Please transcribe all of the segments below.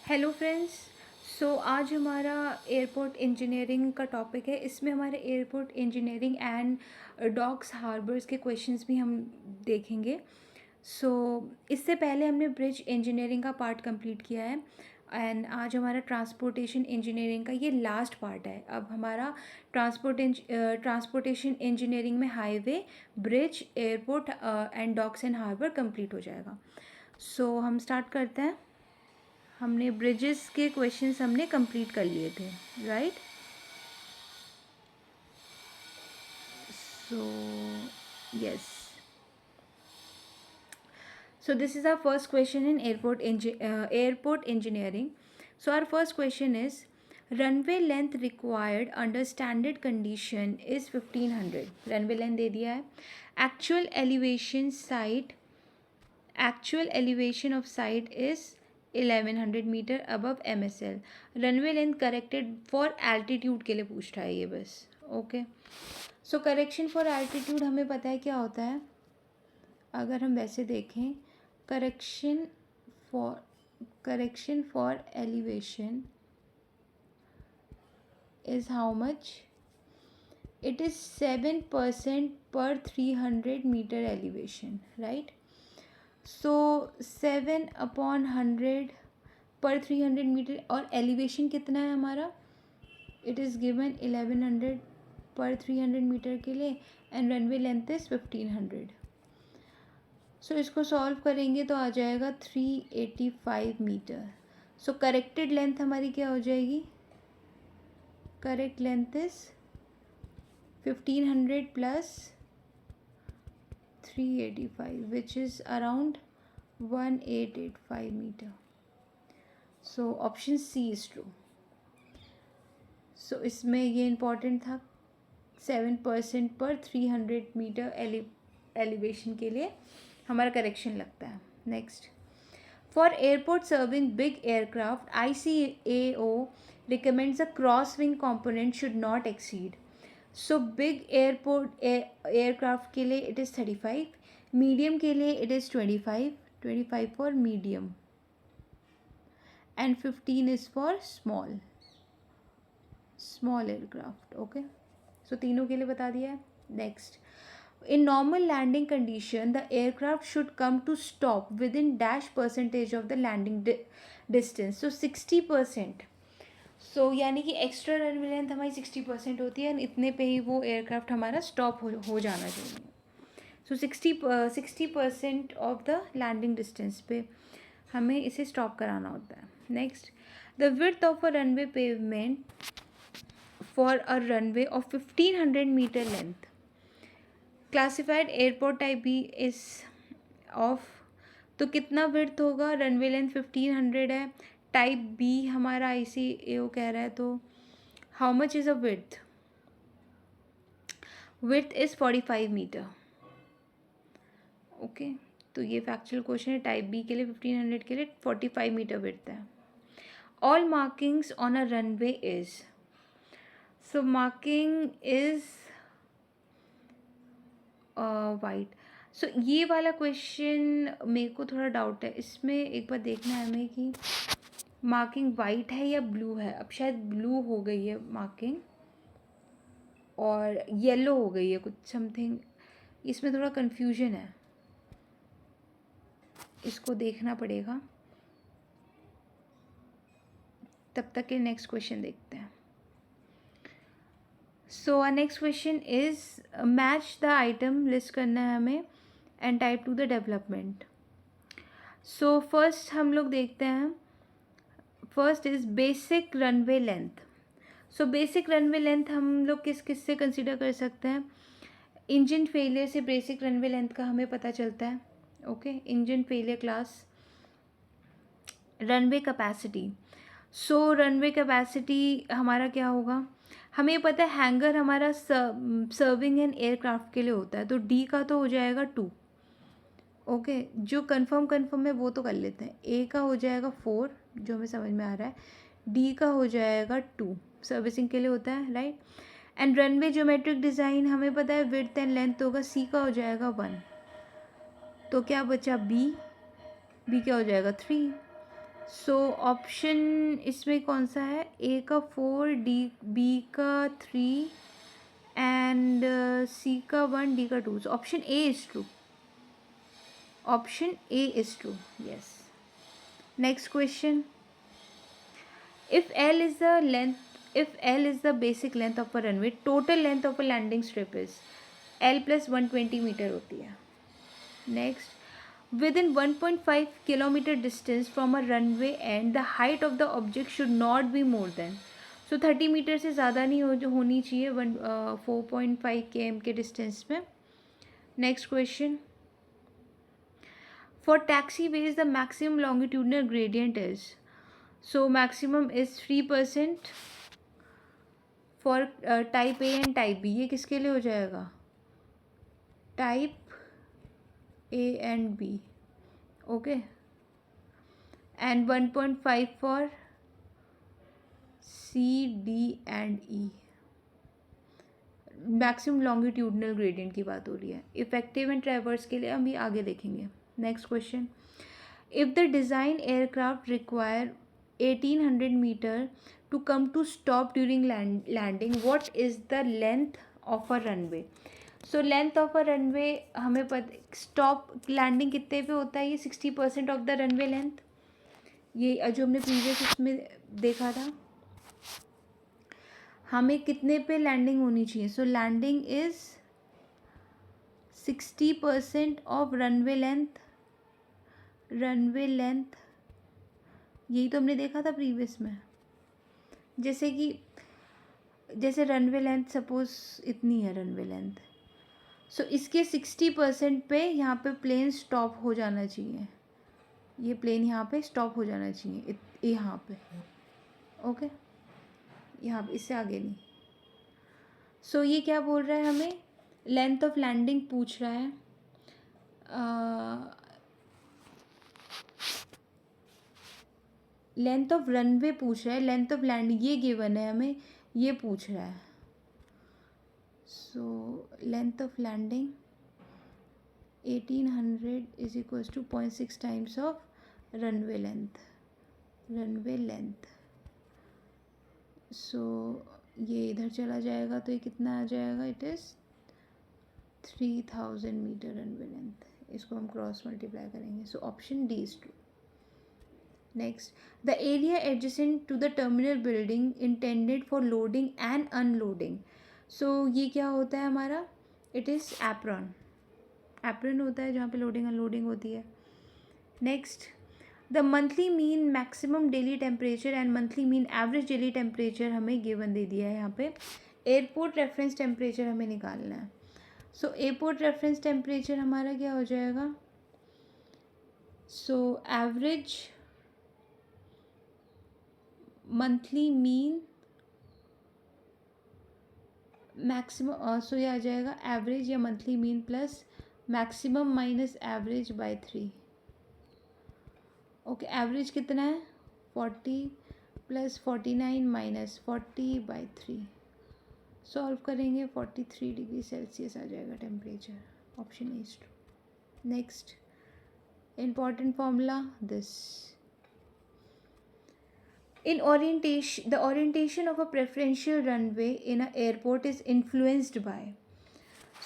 Hello friends. आज हमारा airport engineering का टॉपिक है। इसमें हमारे airport engineering and docks harbours के क्वेश्चंस भी हम देखेंगे। इससे पहले हमने ब्रिज इंजीनियरिंग का पार्ट कंप्लीट किया है एंड आज हमारा ट्रांसपोर्टेशन इंजीनियरिंग का ये लास्ट पार्ट है। अब हमारा ट्रांसपोर्टेशन इंजीनियरिंग में highway, bridge, airport and docks and harbour complete हो जाएगा। हम स्टार्ट करते हैं। हमने ब्रिजेस के क्वेश्चंस हमने कंप्लीट कर लिए थे, right? So yes, so this is our first question in airport engineering. So our first question is, runway length required under standard condition is 1500. runway length दे दिया है। actual elevation of site is 1100 metre above MSL. runway length corrected for altitude के लिए पूछ रहा है ये बस। Okay, so correction for altitude हमें पता है क्या होता है। अगर हम वैसे देखें, correction for elevation is how much? It is 7% per 300 meter elevation, right? So 7/100 per 300 metre, और एलिवेशन कितना है हमारा? इट इज़ गिवन 1100 पर 300 मीटर के लिए एंड रनवे लेंथ इज़ 1500। सो इसको सॉल्व करेंगे तो आ जाएगा 385 मीटर। सो करेक्टेड लेंथ हमारी क्या हो जाएगी? Correct length is 1500 plus 385 which is around 1885 meter. So option C is true. So इसमें ये इम्पॉर्टेंट था, 7% पर 300 मीटर एलिवेशन के लिए हमारा करेक्शन लगता है। Next, for airport serving big aircraft ICAO recommends a crosswind component should not exceed. So big airport aircraft के लिए इट इज़ 35, मीडियम के लिए it is 25 for medium and 15 is for small aircraft. Okay, so तीनों के लिए बता दिया है। Next, in normal landing condition the aircraft should come to stop within dash percentage of the landing distance, so 60%। सो यानी कि एक्स्ट्रा रनवे लेंथ हमारी 60% होती है, इतने पे ही वो एयरक्राफ्ट हमारा स्टॉप हो जाना चाहिए। So 60% of the landing distance पे हमें इसे स्टॉप कराना होता है। Next, the width of a runway pavement for a runway of 1500 metre length classified airport type B is of, तो कितना विड्थ होगा? रनवे लेंथ 1500 है, टाइप बी हमारा ICAO कह रहा है, तो how much is a width? Width is 45 metre. Okay, तो ये फैक्चुअल क्वेश्चन है। टाइप बी के लिए 1500 के लिए 45 मीटर विड्थ है। All markings on a runway is, so marking is white. So ये वाला क्वेश्चन मेरे को थोड़ा डाउट है इसमें। एक बार देखना है हमें कि मार्किंग वाइट है या ब्लू है। अब शायद ब्लू हो गई है मार्किंग और येलो हो गई है कुछ समथिंग, इसमें थोड़ा कन्फ्यूजन है, इसको देखना पड़ेगा। तब तक के नेक्स्ट क्वेश्चन देखते हैं। So next question is match the item, list करना है हमें and type to the development. So first हम लोग देखते हैं, first is basic runway length. So basic runway length हम लोग किस से कंसिडर कर सकते हैं? इंजन फेलियर से बेसिक रनवे लेंथ का हमें पता चलता है। ओके, engine failure class. Runway capacity, so runway capacity हमारा क्या होगा? हमें पता है हैंगर हमारा सर्विंग एंड एयरक्राफ्ट के लिए होता है, तो डी का तो हो जाएगा 2। ओके, जो कंफर्म है वो तो कर लेते हैं। ए का हो जाएगा 4, जो हमें समझ में आ रहा है। डी का हो जाएगा 2, सर्विसिंग के लिए होता है, right? And runway geometric design हमें पता है विड्थ एंड लेंथ होगा, सी का हो जाएगा 1। तो क्या बचा? बी क्या हो जाएगा? 3। सो ऑप्शन इसमें कौन सा है? ए का 4, डी बी का 3 एंड सी का 1, डी का 2. सो option A is true. Option A is true. Yes. Next question. If L is the length, if L is the basic length of a runway, total length of a landing strip is L plus 120 metre होती है. Next, within 1.5 kilometer distance from a runway end, the height of the object should not be more than. So 30 metre से ज़्यादा नहीं होनी चाहिए 4.5 km के distance में. Next question. For taxiways, the maximum longitudinal gradient is. So maximum is 3% for type A and type B. ये किसके लिए हो जाएगा? Type A and B. Okay. And 1.5 for C, D and E. Maximum longitudinal gradient की बात हो रही है. इफेक्टिव एंड ट्रैवर्स के लिए हम ये आगे देखेंगे. Next question. If the design aircraft require 1800 metre to come to stop during landing, what is the length of a runway? So length of a runway हमें पता, stop landing कितने पे होता है? ये 60% of the runway length. ये जो हमने प्रीवियस इसमें देखा था, हमें कितने पे लैंडिंग होनी चाहिए? So landing is 60% of runway length. Runway length यही तो हमने देखा था प्रीवियस में. जैसे रनवे लेंथ सपोज इतनी है रनवे लेंथ. सो इसके 60% पे यहाँ पे प्लेन स्टॉप हो जाना चाहिए. ये प्लेन यहाँ पे स्टॉप हो जाना चाहिए यहाँ पे. ओके. यहाँ पे इससे आगे नहीं. सो ये क्या बोल रहा है? हमें लेंथ ऑफ लैंडिंग पूछ रहा है. लेंथ ऑफ रनवे पूछ रहा है. लेंथ ऑफ लैंडिंग ये गिवन है हमें, ये पूछ रहा है. So length of landing 1800 is equals to 0.6 times of runway length. Runway length. So ये इधर चला जाएगा तो ये कितना आ जाएगा? It is 3000 metre runway length. इसको हम क्रॉस मल्टीप्लाई करेंगे. So option D is true. Next. The area adjacent to the terminal building intended for loading and unloading. सो ये क्या होता है हमारा? It is apron. एप्रॉन होता है जहाँ पे लोडिंग अनलोडिंग होती है. Next. The monthly mean maximum daily temperature and monthly mean average daily temperature हमें गिवन दे दिया है यहाँ पे. एयरपोर्ट रेफरेंस टेम्परेचर हमें निकालना है. सो एयरपोर्ट रेफरेंस टेम्परेचर हमारा क्या हो जाएगा? So average monthly mean maximum. So ये आ जाएगा एवरेज या monthly mean plus maximum minus average by 3. Okay. Average कितना है? 40 प्लस 49 माइनस 40 बाई 3. सॉल्व करेंगे 43 डिग्री सेल्सियस आ जाएगा temperature. Option is true. Next important formula this. In orientation, the orientation of a preferential runway in an airport is influenced by.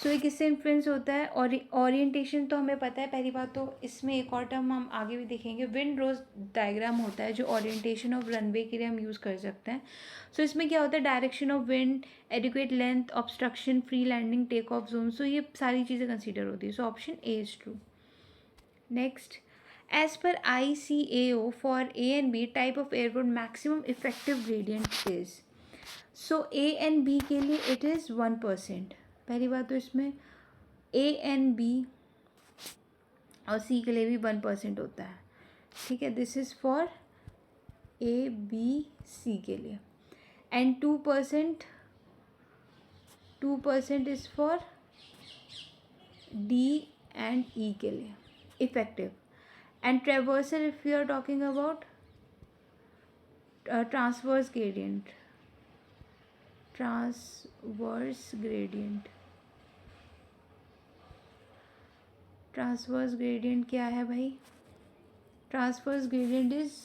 सो ये किससे influence होता है? और orientation तो हमें पता है. पहली बात तो इसमें एक और टर्म हम आगे भी देखेंगे, विंड रोज डायग्राम होता है जो ओरिएंटेशन ऑफ रनवे के लिए हम यूज़ कर सकते हैं. सो इसमें क्या होता है? Direction of wind, adequate length, obstruction, free landing, take off zone. So ये सारी चीज़ें कंसिडर होती है. So option A is true. Next. As per ICAO, for A and B type of airport, maximum effective gradient is. So A and B के लिए it is 1%. पहली बात तो इसमें A and B और C के लिए भी 1% होता है. ठीक है. This is for A, B, C के लिए. And 2% is for D and E के लिए effective. And traversal, if we are talking about transverse gradient. Transverse gradient. Transverse gradient क्या है भाई? Transverse gradient is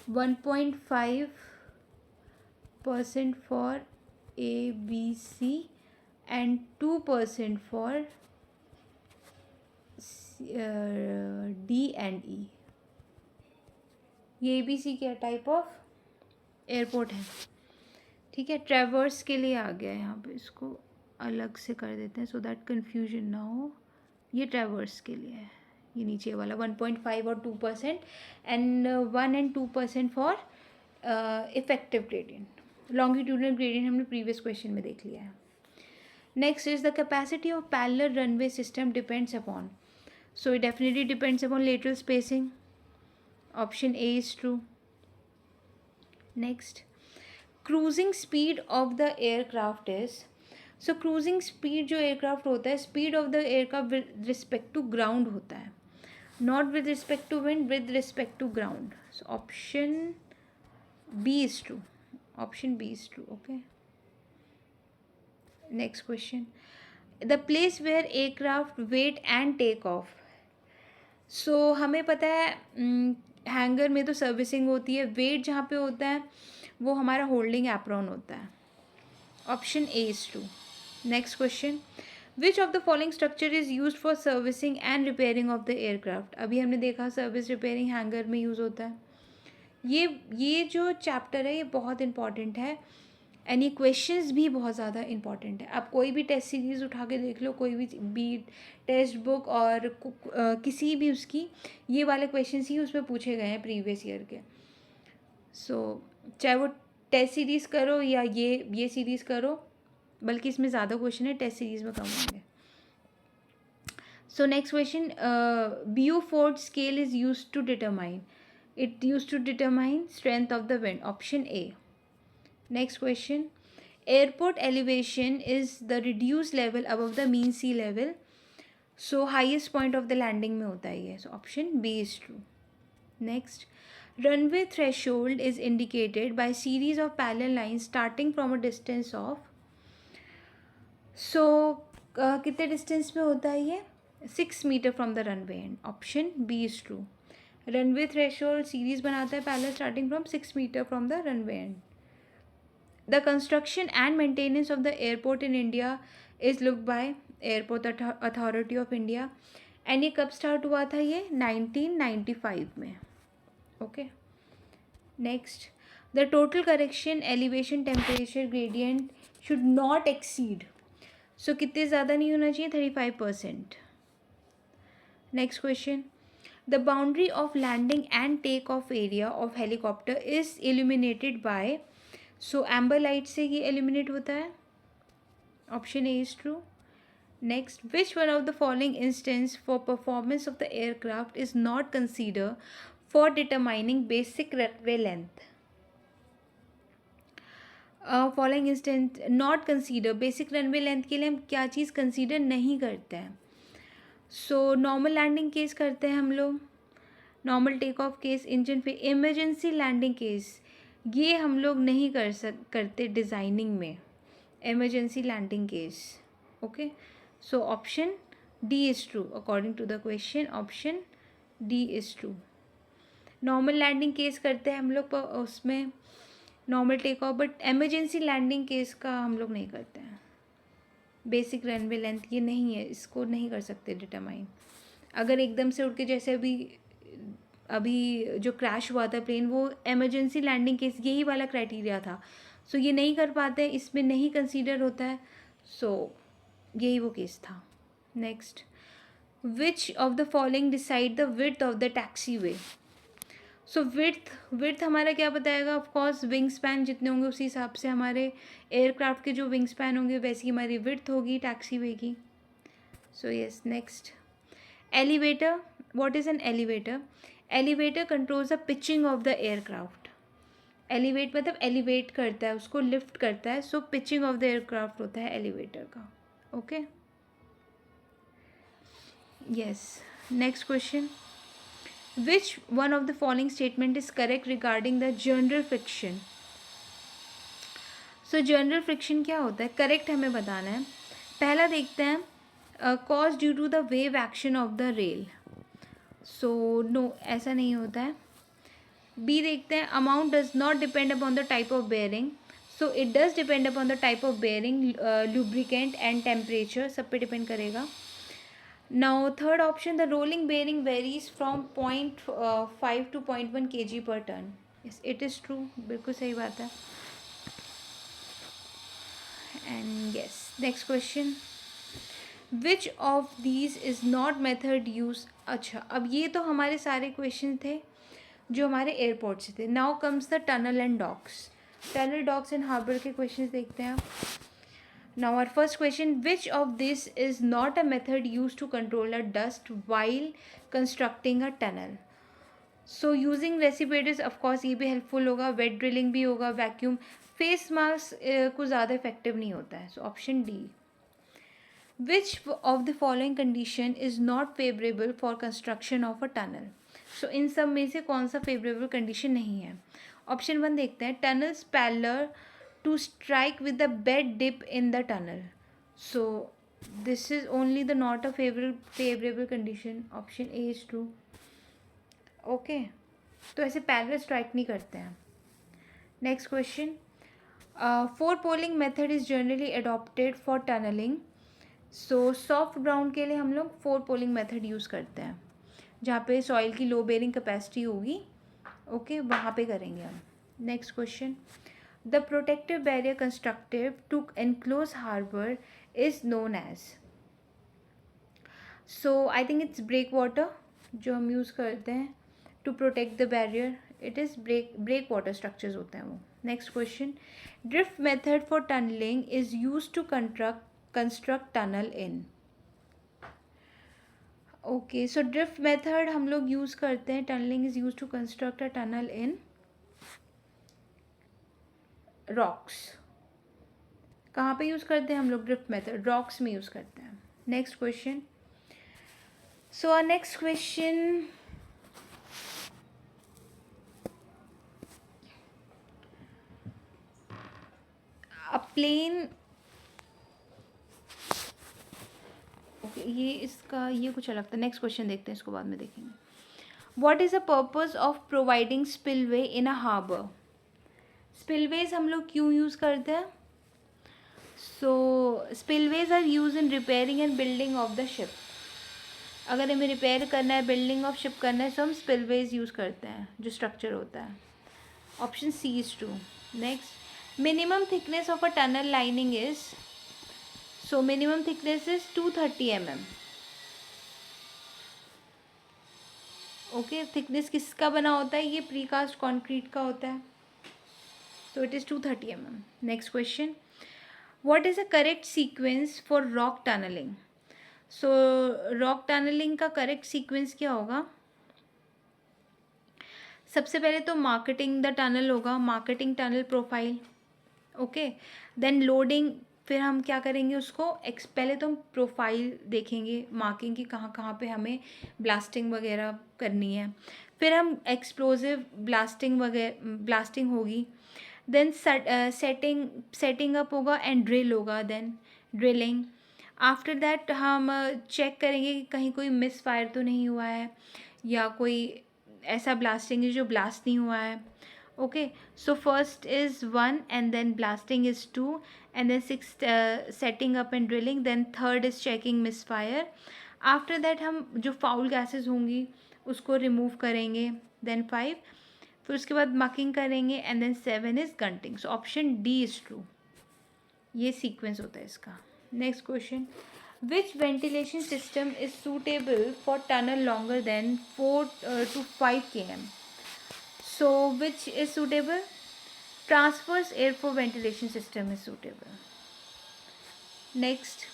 1.5% for A, B, C and 2% for D and E. ये ABC क्या type of airport है, ठीक है. ट्रैवर्स के लिए आ गया है यहाँ पे, इसको अलग से कर देते हैं सो दैट कन्फ्यूजन ना हो. ये ट्रैवर्स के लिए है, ये नीचे वाला 1.5 और 2% and 1 and 2% for effective gradient. Longitudinal gradient हमने प्रीवियस क्वेश्चन में देख लिया है. Next is the capacity of parallel runway system depends upon. So it definitely depends upon lateral spacing. Option A is true. Next, cruising speed of the aircraft is. So cruising speed जो aircraft होता है, speed of the aircraft with respect to ground होता है, not with respect to wind, with respect to ground. So option B is true. Option B is true. Okay. Next question, the place where aircraft wait and take off. So हमें पता है hanger में तो servicing होती है, wait जहाँ पे होता है वो हमारा होल्डिंग एप्रॉन होता है. Option A is true. Next question, which of the following structure is used for servicing and repairing of the aircraft. अभी हमने देखा सर्विस रिपेयरिंग हैंगर में यूज़ होता है. ये जो चैप्टर है ये बहुत इंपॉर्टेंट है एंड ये क्वेश्चंस भी बहुत ज़्यादा इंपॉर्टेंट है. आप कोई भी टेस्ट सीरीज़ उठा के देख लो, कोई भी टेक्स्ट बुक और किसी भी उसकी, ये वाले क्वेश्चंस ही उसमें पूछे गए हैं प्रीवियस ईयर के. सो चाहे वो टेस्ट सीरीज़ करो या ये सीरीज़ करो, बल्कि इसमें ज़्यादा क्वेश्चन है, टेस्ट सीरीज़ में कम होंगे. सो next question, Beaufort scale is used to determine. It used to determine strength of the wind. Option A. Next question, airport elevation is the reduced level above the mean sea level. So highest point of the landing में होता है ये. So option B is true. Next, runway threshold is indicated by series of parallel lines starting from a distance of. So कितने distance पे होता है ये? 6 metre from the runway end. Option B is true. Runway threshold series बनाता है parallel starting from 6 metre from the runway end. The construction and maintenance of the airport in India is looked by airport authority of India. And ये कब start हुआ था? ये 1995 में. Okay. Next, the total correction elevation temperature gradient should not exceed. सो कितने ज़्यादा नहीं होना चाहिए? 35%. Next question, the boundary of landing and take off area of helicopter is illuminated by. So amber light से ये एल्यूमिनेट होता है. Option A is true. Next, which one of the following instance for performance of the aircraft is not consider for determining basic runway length. Following instant not consider, basic runway length के लिए हम क्या चीज़ consider नहीं करते हैं? So normal landing case करते हैं हम लोग, normal take off case, engine पे इमरजेंसी लैंडिंग केस ये हम लोग नहीं करते डिज़ाइनिंग में, emergency landing case. Okay. So option D is true according to the question. Option D is true. Normal landing case करते हैं हम लोग उसमें normal take off, but emergency landing case का हम लोग नहीं करते हैं. बेसिक रनवे लेंथ ये नहीं है, इसको नहीं कर सकते डिटरमाइन. अगर एकदम से उड़ के, जैसे अभी जो क्रैश हुआ था प्लेन, वो एमरजेंसी लैंडिंग केस यही वाला क्राइटेरिया था. सो ये नहीं कर पाते, इसमें नहीं कंसीडर होता है. सो यही वो केस था. Next, which of the following decide the width of the taxi way. So width हमारा क्या बताएगा? ऑफकोर्स विंग स्पैन जितने होंगे उसी हिसाब से हमारे एयरक्राफ्ट के जो विंग स्पैन होंगे वैसी हमारी विड्थ होगी टैक्सी वे की. So yes. Next, elevator. What is an elevator? Elevator controls the pitching of the aircraft. Elevate मतलब एलिवेट करता है, उसको लिफ्ट करता है. सो पिचिंग ऑफ द एयरक्राफ्ट होता है एलिवेटर का. Okay. Yes. Next question, which one of the following statement is correct regarding the general friction. So general friction क्या होता है? करेक्ट हमें बताना है. पहला देखते हैं, cause due to the wave action of the rail. So no, ऐसा नहीं होता है. बी देखते हैं, amount does not depend upon the type of bearing. So it does depend upon the type of bearing, lubricant and temperature, सब पे depend करेगा. Now third option, the rolling bearing varies from 0.5 to 0.1 kg per ton. Yes it is true, बिल्कुल सही बात है. And yes next question, which of these is not method use. अच्छा, अब ये तो हमारे सारे क्वेश्चन थे जो हमारे एयरपोर्ट से थे. Now comes the tunnel and docks. Tunnel, docks and harbour के क्वेश्चन देखते हैं. Now our first question, which of this is not a method use to control a dust while constructing a tunnel. So using respirators of course ये भी helpful होगा, wait drilling भी होगा, vacuum. Face mask कुछ ज़्यादा effective नहीं होता है. So option D. Which of the following condition is not favorable for construction of a tunnel? So इन सब में से कौन सा favorable condition नहीं है. ऑप्शन वन देखते हैं, tunnels parallel to strike with the bed dip in the tunnel. So this is only the not a favorable condition. Option A is true. Okay, तो ऐसे parallel strike नहीं करते हैं. Next question, four poling method is generally adopted for tunneling. So soft ground के लिए हम लोग 4 polling method use करते हैं, जहाँ पे सॉइल की लो बेरिंग कैपेसिटी होगी. ओके, वहाँ पे करेंगे हम. Next question, the protective barrier constructive to enclose harbour is known as. So I think it's breakwater जो हम यूज़ करते हैं to protect the barrier. It is breakwater structures होते हैं वो. Next question, drift method for tunnelling is use to construct tunnel in. Okay, so drift method हम लोग use करते हैं, tunnelling is use to construct a tunnel in rocks. कहाँ पे use करते हैं हम लोग ड्रिफ्ट मेथड? रॉक्स में यूज़ करते हैं. Next question, so our next question, a plane. ये इसका ये कुछ अलग था. नेक्स्ट क्वेश्चन देखते हैं, इसको बाद में देखेंगे. What is the purpose of providing spillway in a harbour. Spillways हम लोग क्यों यूज़ करते हैं? So spillways are use in repairing and building of the ship. अगर हमें रिपेयर करना है, बिल्डिंग ऑफ शिप करना है, तो हम स्पिलवेज यूज़ करते हैं, जो स्ट्रक्चर होता है. Option C is true. Next, minimum thickness of a tunnel lining is. So minimum thickness is 230 mm. Okay, thickness किसका बना होता है? ये प्रीकास्ट कंक्रीट का होता है. So it is 230 mm. Next question, what is a correct sequence for rock tunnelling. So rock tunnelling का correct sequence क्या होगा? सबसे पहले तो मार्केटिंग द टनल होगा, marketing tunnel profile. Okay, then loading. फिर हम क्या करेंगे उसको पहले तो हम प्रोफाइल देखेंगे, मार्किंग की कहाँ कहाँ पे हमें ब्लास्टिंग वगैरह करनी है. फिर हम एक्सप्लोजिव ब्लास्टिंग होगी. देन सेटिंग अप होगा एंड ड्रिल होगा. Then drilling. आफ्टर दैट हम चेक करेंगे कि कहीं कोई मिस फायर तो नहीं हुआ है, या कोई ऐसा ब्लास्टिंग है जो ब्लास्ट नहीं हुआ है. Okay, so first is 1 and then blasting is 2 and then 6 setting up and drilling, then third is checking misfire. After that हम जो फाउल गैसेस होंगी उसको रिमूव करेंगे. देन 5, फिर उसके बाद मकिंग करेंगे and then 7 is grouting. So option D is true. ये सीक्वेंस होता है इसका. Next question, which ventilation system is suitable for tunnel longer than 4 to 5 km. So which is suitable? Transverse airflow ventilation system is suitable. Next,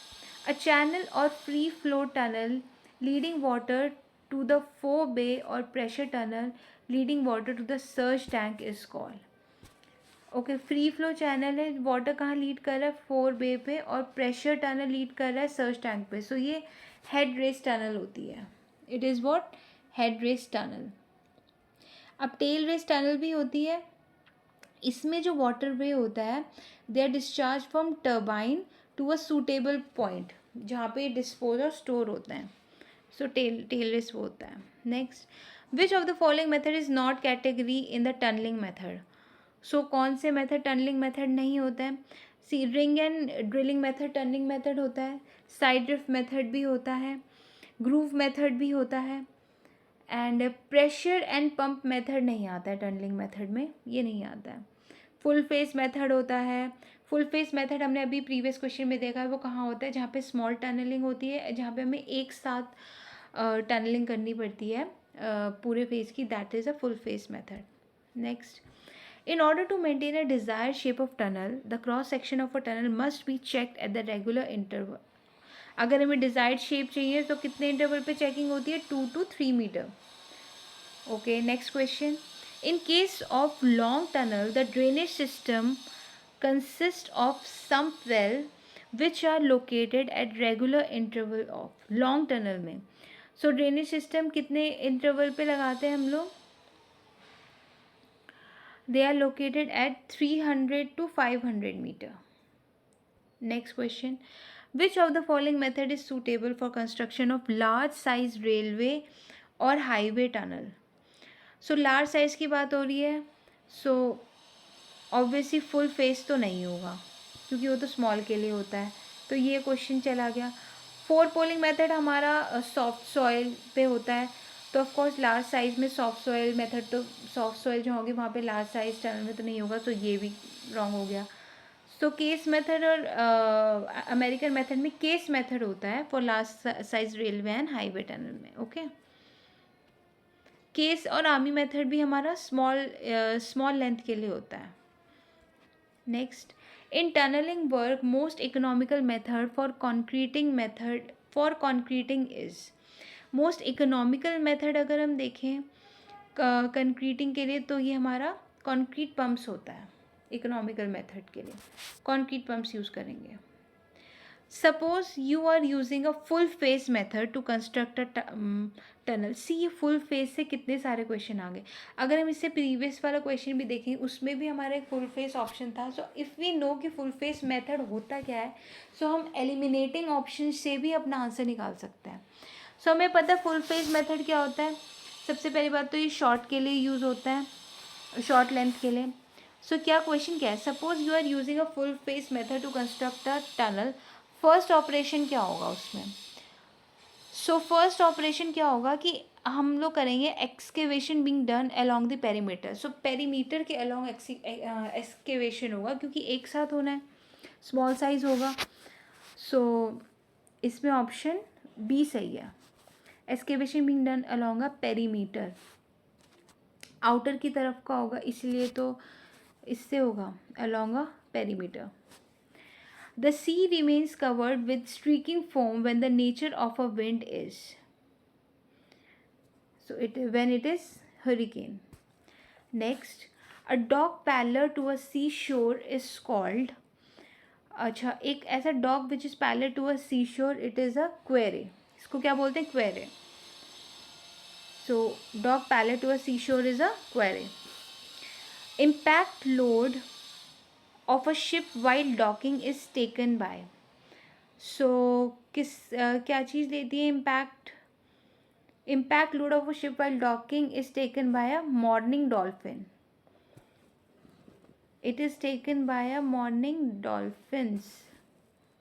a channel or free flow tunnel leading water to the forebay or pressure tunnel leading water to the surge tank is called. Okay, free flow channel है, water कहाँ lead कर रहा है? फोरबे पे. और pressure tunnel lead कर रहा है सर्ज टैंक पे. सो ये हेड रेस टनल होती है. It is what? Head race tunnel. अब टेल रेस टनल भी होती है. इसमें जो वाटर वे होता है, they are discharge from turbine to a suitable point जहाँ पे डिस्पोज और स्टोर होते हैं. सो टेल रेस वो होता है. Next, which of the following method is not category in the tunnelling method? सो कौन से मेथड टनलिंग मेथड नहीं होता है? सी ring and drilling method tunnelling method होता है, साइड ड्रिफ्ट मेथड भी होता है, ग्रूव मेथड भी होता है, and pressure and pump method नहीं आता है टनलिंग मेथड में, ये नहीं आता है। फुल फेस मेथड होता है। फुल फेस मेथड हमने अभी प्रीवियस क्वेश्चन में देखा है, वो कहाँ होता है? जहाँ पे स्मॉल टनलिंग होती है, जहाँ पे हमें एक साथ टनलिंग करनी पड़ती है पूरे फेस की, that is a full face method. Next, in order to maintain a desired shape of tunnel, the cross section of a tunnel must be checked at the regular interval. अगर हमें desired shape चाहिए तो कितने interval पे checking होती है? 2 to 3 metre. Okay, next question, in case of long tunnel the drainage system consist of sump well which are located at regular interval of long tunnel में। So drainage system कितने interval पे लगाते हैं हम लोग? They are located at 300 to 500 meter. Next question, which of the following method is suitable for construction of large size railway or highway tunnel? So large size की बात हो रही है, so obviously full face तो नहीं होगा क्योंकि वो तो स्मॉल के लिए होता है, तो ये क्वेश्चन चला गया। 4 पोलिंग मेथड हमारा सॉफ्ट सॉइल पे होता है, तो ऑफ कोर्स लार्ज साइज में सॉफ्ट सॉइल मेथड, तो सॉफ्ट सॉइल जो होगी वहाँ पे लार्ज साइज टनल में तो नहीं होगा, तो ये भी रॉन्ग हो गया। सो केस मेथड और अमेरिकन मेथड में केस मेथड होता है for large size railway and highway tunnel में। ओके, केस और आर्मी मेथड भी हमारा स्मॉल लेंथ के लिए होता है। Next, in tunnelling work most economical method for concreting is. Most economical method अगर हम देखें कंक्रीटिंग के लिए तो ये हमारा कंक्रीट पंप्स होता है। इकोनॉमिकल मेथड के लिए कंक्रीट पंप्स यूज़ करेंगे। Suppose you are using a full face method to construct a tunnel. See, ये फुल फेस से कितने सारे क्वेश्चन आ गए। अगर हम इससे प्रीवियस वाला क्वेश्चन भी देखें, उसमें भी हमारा एक फुल फेस ऑप्शन था। सो इफ़ वी नो कि फुल फेस मेथड होता क्या है, सो हम एलिमिनेटिंग ऑप्शन से भी अपना आंसर निकाल सकते हैं। सो हमें पता है फुल फेस मेथड क्या होता है। सबसे पहली बात तो ये शॉर्ट के लिए यूज़ होता है, शॉर्ट लेंथ के लिए। सो क्या क्वेश्चन क्या है? Suppose you are using a full face method to construct a tunnel, first operation क्या होगा उसमें? सो फर्स्ट ऑपरेशन क्या होगा कि हम लोग करेंगे excavation being done along the perimeter. So perimeter के अलोंग एक्सकेवेशन होगा क्योंकि एक साथ होना है, स्मॉल साइज होगा। सो इसमें ऑप्शन बी सही है, excavation being done along a perimeter. Outer की तरफ का होगा, इसलिए तो इससे होगा along a perimeter. The sea remains covered with streaking foam when the nature of a wind is. So when it is hurricane. Next, a dock parallel to a seashore is called. अच्छा, एक ऐसा dock which is parallel to a sea shore, it is a quay. इसको क्या बोलते हैं? Quay. So dock parallel to a sea shore is a quay. Impact load of a ship while docking is taken by. So क्या चीज़ लेती है impact load of a ship while docking is taken by a morning dolphin. It is taken by a morning dolphins.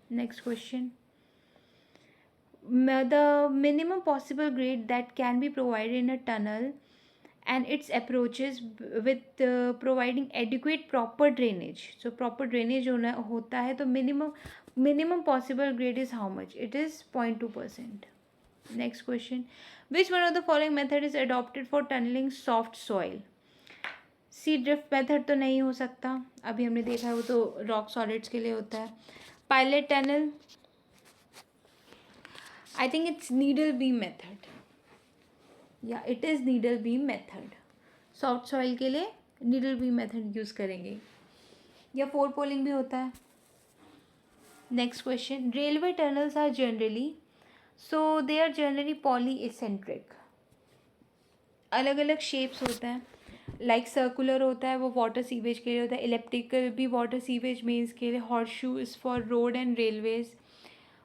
Next question, the minimum possible grade that can be provided in a tunnel and its approaches with providing adequate proper drainage. So proper drainage होता है तो minimum possible grade is how much? It is 0.2%. Next question, which one of the following method is adopted for tunneling soft soil? C drift method तो नहीं हो सकता, अभी हमने देखा है वो तो रॉक सॉलिड्स के लिए होता है। Pilot tunnel, I think it's needle beam method, या it is needle beam method. Soft soil के लिए नीडल बीम मेथड यूज़ करेंगे, या 4 पोलिंग भी होता है। Next question, railway tunnels are generally, so they are generally poly eccentric. अलग अलग शेप्स होता है, लाइक सर्कुलर होता है वो वाटर सीवेज के लिए होता है, इलेप्टिकल भी वाटर सीवेज मेन्स के लिए, horse shoe is for road and railways.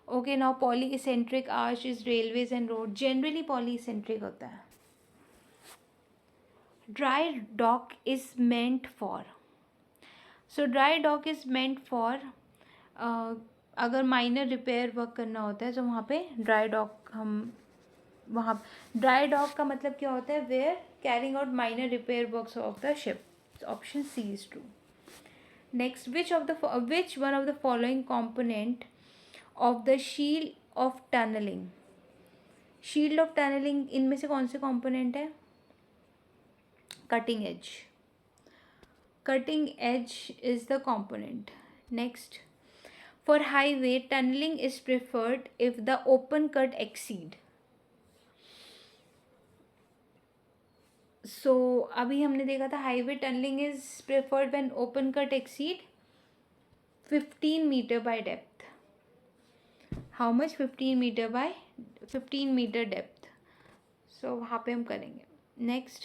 Okay, now poly eccentric arch is railways and road, generally poly eccentric होता है। dry dock is meant for. So dry dock is meant for अगर minor repair work करना होता है तो वहाँ पे dry dock हम वहाँ ड्राई डॉक का मतलब क्या होता है, where carrying out minor repair works of the ship. Option C is true. Next, which one of the following component of the shield of tunneling. Shield of tunnelling इनमें से कौन से कंपोनेंट है? Cutting edge. Cutting edge is the component. Next, for highway tunnelling is preferred if the open cut exceed. So अभी हमने देखा था highway tunnelling is preferred when open cut exceed 15 metre by depth. How much? 15 metre depth. So वहाँ पे हम करेंगे. Next,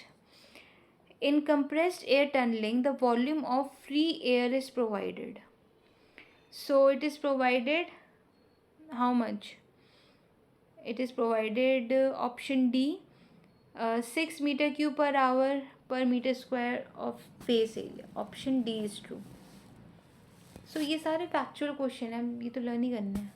in compressed air tunnelling the volume of free air is provided. So it is provided how much? It is provided option D 6 metre cube per hour per metre square of face area. Option D is true. So ये सारे factual question हैं, ये तो learn ही करने हैं.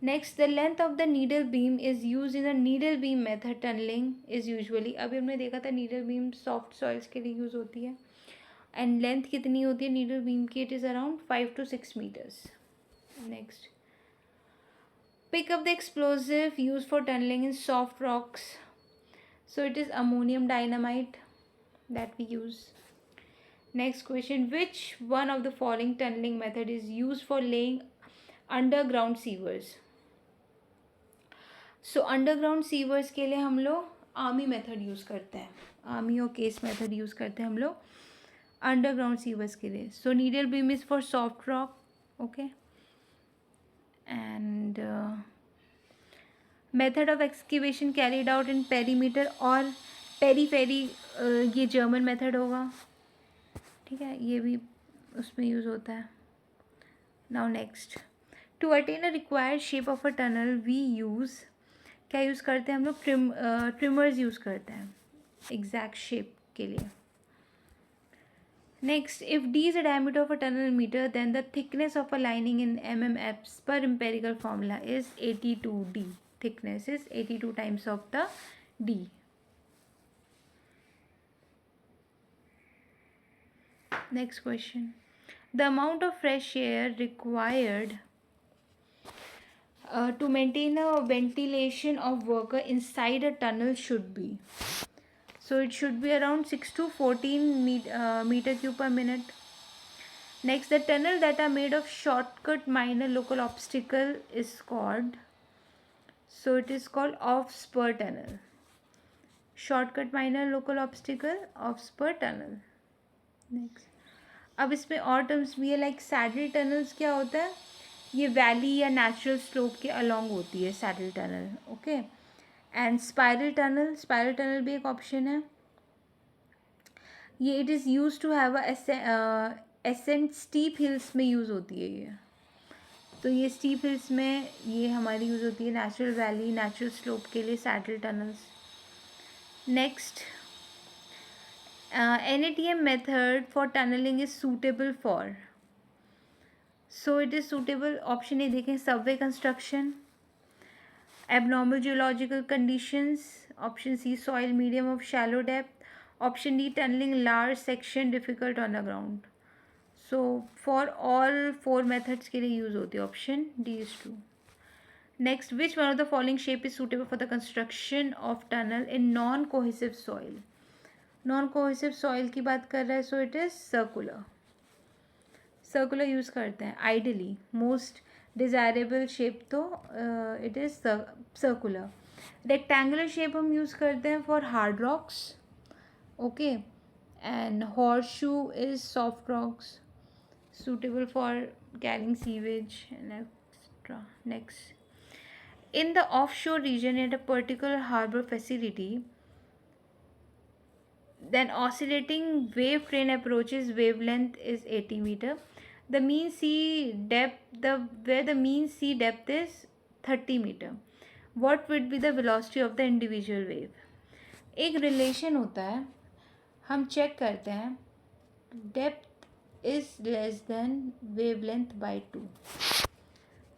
Next, the length of the needle beam is use in the needle beam method tunnelling is usually. अभी हमने देखा था नीडल बीम सॉफ्ट सॉइल्स के लिए यूज होती है. एंड लेंथ कितनी होती है नीडल बीम की? It is around 5 to 6 meters. Next, pick up the explosive used for tunneling in soft rocks. So it is ammonium dynamite that we use. Next question, which one of the following tunneling method is used for laying underground sewers? So underground sewers के लिए हम लोग army method use करते हैं. Army और case method use करते हैं हम लोग अंडरग्राउंड सीवर्स के लिए. So needle beam is for soft rock. Okay. And method of excavation carried out in perimeter और पेरीफेरी, ये जर्मन मेथड होगा. ठीक है, ये भी उसमें यूज़ होता है. Now next, to attain a required shape of a tunnel we use, क्या यूज़ करते हैं हम लोग? ट्रिमर्स यूज़ करते हैं एग्जैक्ट शेप के लिए. Next, if D is the diameter of a tunnel meter, then the thickness of a lining in mmFs per empirical formula is 82D. Thickness is 82 times of the D. Next question. The amount of fresh air required to maintain a ventilation of worker inside a tunnel should be. So it should be around 6 to 14 meter cube per minute. Next, the tunnel that are made of shortcut minor local obstacle is called. So it is called off-spur tunnel. Shortcut minor local obstacle, off-spur tunnel. Next, अब इसमें और terms भी है, like saddle tunnels. क्या होता है? ये valley या नेचुरल स्लोप के अलॉन्ग होती है saddle tunnel. Okay. And spiral tunnel भी एक ऑप्शन है. ये it is use to have ascent steep hills में यूज़ होती है ये. तो ये स्टीप हिल्स में ये हमारी यूज़ होती है नेचुरल वैली, नेचुरल स्लोप के लिए saddle tunnels. Next, NATM method for tunnelling is suitable for. So it is suitable. Option A देखें, subway construction, abnormal geological conditions. Option C, soil medium of shallow depth. Option D, tunneling large section difficult on the ground. So for all 4 methods के लिए use होती है. Option D is true. Next, which one of the following shape is suitable for the construction of tunnel in non-cohesive soil? Non-cohesive soil की बात कर रहा है, so it is circular. Circular use करते हैं आइडली. मोस्ट डिज़ायरेबल शेप तो it is circular. Rectangular shape हम use करते हैं for hard rocks. Okay. And horse shoe is soft rocks suitable for carrying sewage and etc. Next, in the offshore region at a particular harbor facility, then oscillating wave train approaches wavelength is 80 meter. The mean sea depth, where the mean sea depth is 30 meter. What would be the velocity of the individual wave? एक relation होता है, हम check करते हैं depth is less than wavelength by 2.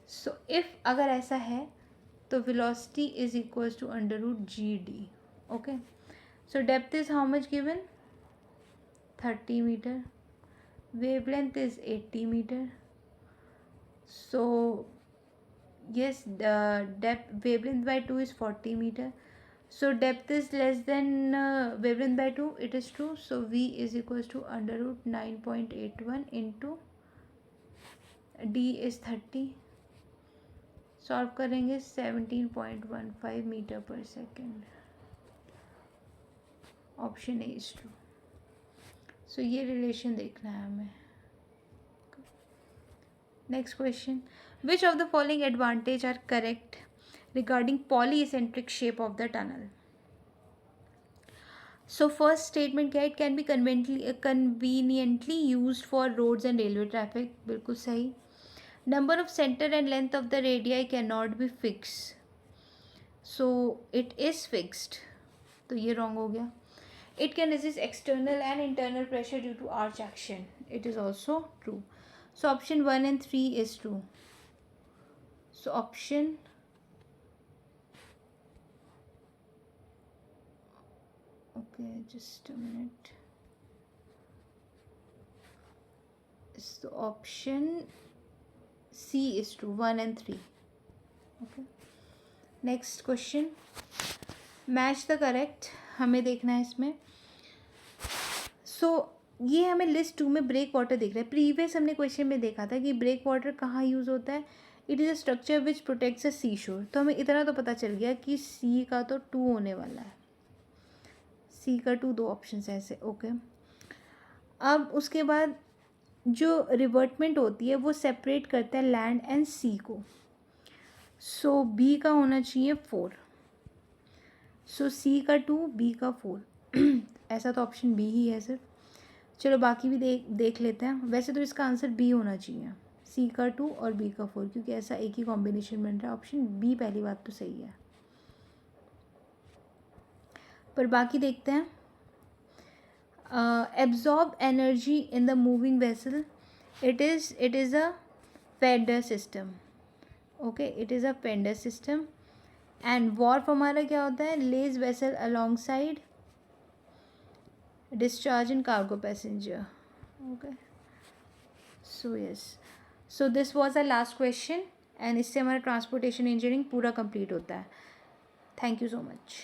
So if अगर ऐसा है तो velocity is equals to √GD. Okay, so depth is how much given, 30 metre, wavelength is 80 meter. So yes, the depth wavelength by 2 is 40 meter. So depth is less than wavelength by 2, it is true. So V is equals to √9.81 into D is 30. Solve करेंगे 17.15 metre per second. Option A is true. So ये relation देखना है हमें. Next question, which of the following advantage are correct regarding polycentric shape of the tunnel. So first statement क्या है, it can be conveniently used for roads and railway traffic. बिल्कुल सही. Number of center and length of the radii cannot be fixed. So it is fixed. तो ये wrong हो गया. It can resist external and internal pressure due to arch action. It is also true. So option 1 and 3 is true. So option just a minute. So option C is true, 1 and 3. Okay. Next question, match the correct. हमें देखना है इसमें. So ये हमें list 2 में break water दिख रहा है. प्रीवियस हमने क्वेश्चन में देखा था कि ब्रेक वाटर कहाँ यूज़ होता है. It is a structure which protects a sea shore. तो हमें इतना तो पता चल गया कि सी का तो 2 होने वाला है. सी का 2, 2 ऑप्शन है ऐसे. ओके, अब उसके बाद जो रिवर्टमेंट होती है वो सेपरेट करता है लैंड एंड सी को. सो बी का होना चाहिए 4. सो सी का 2, बी का 4. ऐसा तो ऑप्शन बी ही है सर. चलो बाकी भी देख लेते हैं. वैसे तो इसका आंसर बी होना चाहिए, सी का 2 और बी का 4, क्योंकि ऐसा एक ही कॉम्बिनेशन बन रहा है. ऑप्शन बी पहली बात तो सही है, पर बाकी देखते हैं. Absorb energy in the moving vessel. It is a Fender system. Okay, it is a Fender system. And warp हमारा क्या होता है, lays vessel alongside discharge and cargo passenger. Okay, so yes, so this was our last question and इससे हमारा transportation engineering पूरा complete होता है. Thank you so much.